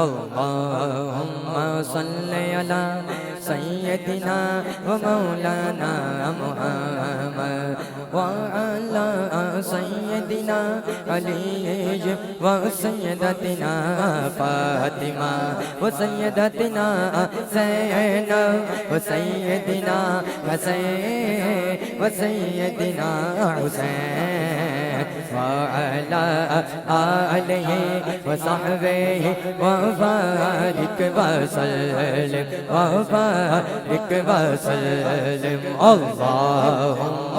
اللهم صل على سيدنا ومولانا محمد وعلى سيدنا علي وسيدتنا فاطمة وسيدتنا زينب وسيدنا حسين وسيدنا حسين وعلى آله وصحبه وبارك وسلم وبارك وسلم اللهم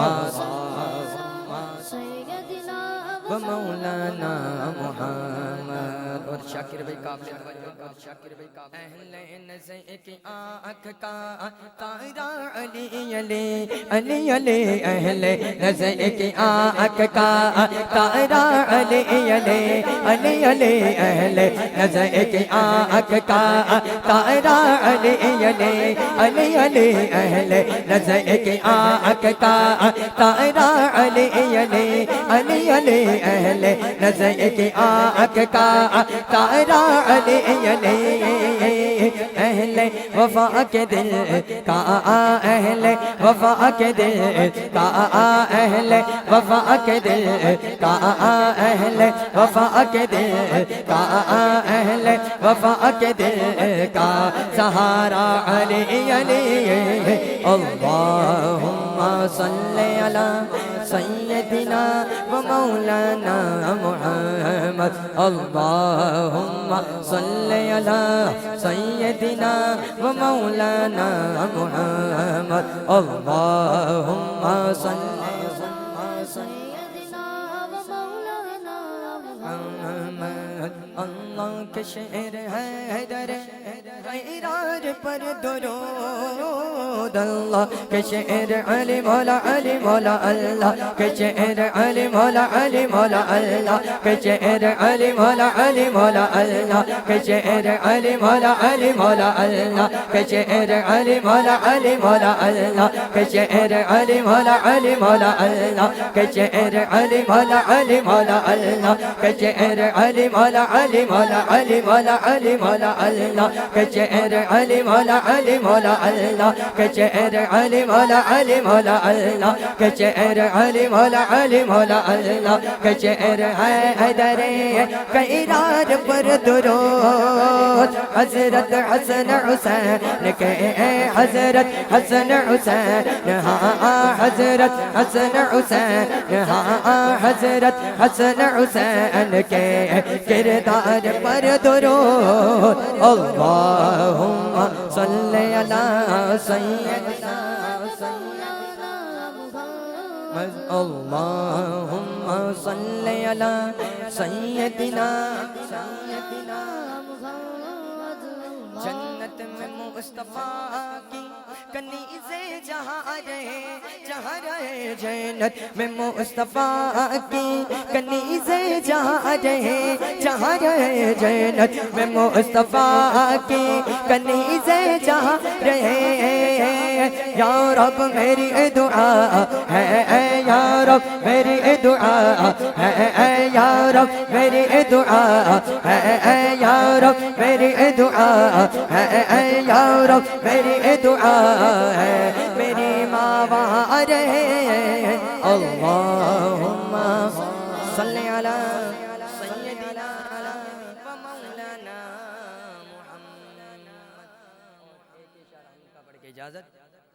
سيدنا ومولانا محمد اور شاکر بھائی قابل اہل نظر کی آنکھ کا تارا علی علی علی علی اہل نظر کی آنکھ کا تارا علی علی علی علی اہل نظر کی آنکھ کا تارا علی علی علی علی اہل نظر کی آنکھ کا تارا علی علی علی علی اہل نظر کی آنکھ کا تارا علی علی اہل وفا کے دل کا اہل وفا کے دل کا اہل وفا کے دل کا اہل وفا کے دل کا اہل وفا کے دل کا سہارا علی علی اللہم صلی علی سیدنا ومولانا محمد اللہم صلی علی سیدنا ومولانا محمد اللہم صلی سيدنا ومولانا محمد اللہ کے شعر حیدر غیرار پر درود اللہ کے شعر علی مولا اللہ کے شعر علی مولا اللہ کے شعر علی مولا اللہ کے شعر علی مولا اللہ کے شعر علی مولا اللہ کے شعر علی مولا اللہ کے شعر علی مولا اللہ کے شعر علی مولا اللہ کے شعر علی مولا اللہ کے شعر علی مولا اللہ کے شعر علی مولا اللہ کے شعر ہے حیدر غیرار پر درود حضرت حسن حسین کے حضرت حسن حسین ہاں حضرت حسن حسین ہاں حضرت حسن حسین کے کردار پر درود اللہم صلی علی سیدنا اللہم صلی علی سیدنا جنت میں مصطفیٰ کی کنیزیں جہاں رہے جنت میں مصطفیٰ کی کنیزیں جہاں رہے جنت میں مصطفیٰ کی کنیزیں جہاں رہے یا رب میری دعا ہے یا رب میری دعا ہے یا رب میری دعا ہے یا رب میری دعا ہے یا رب میری دعا ہے میری ماں وہاں رہے اللہم صلی علی سیدنا ومولانا محمد ایک اشارہ ان کا پڑھ کے اجازت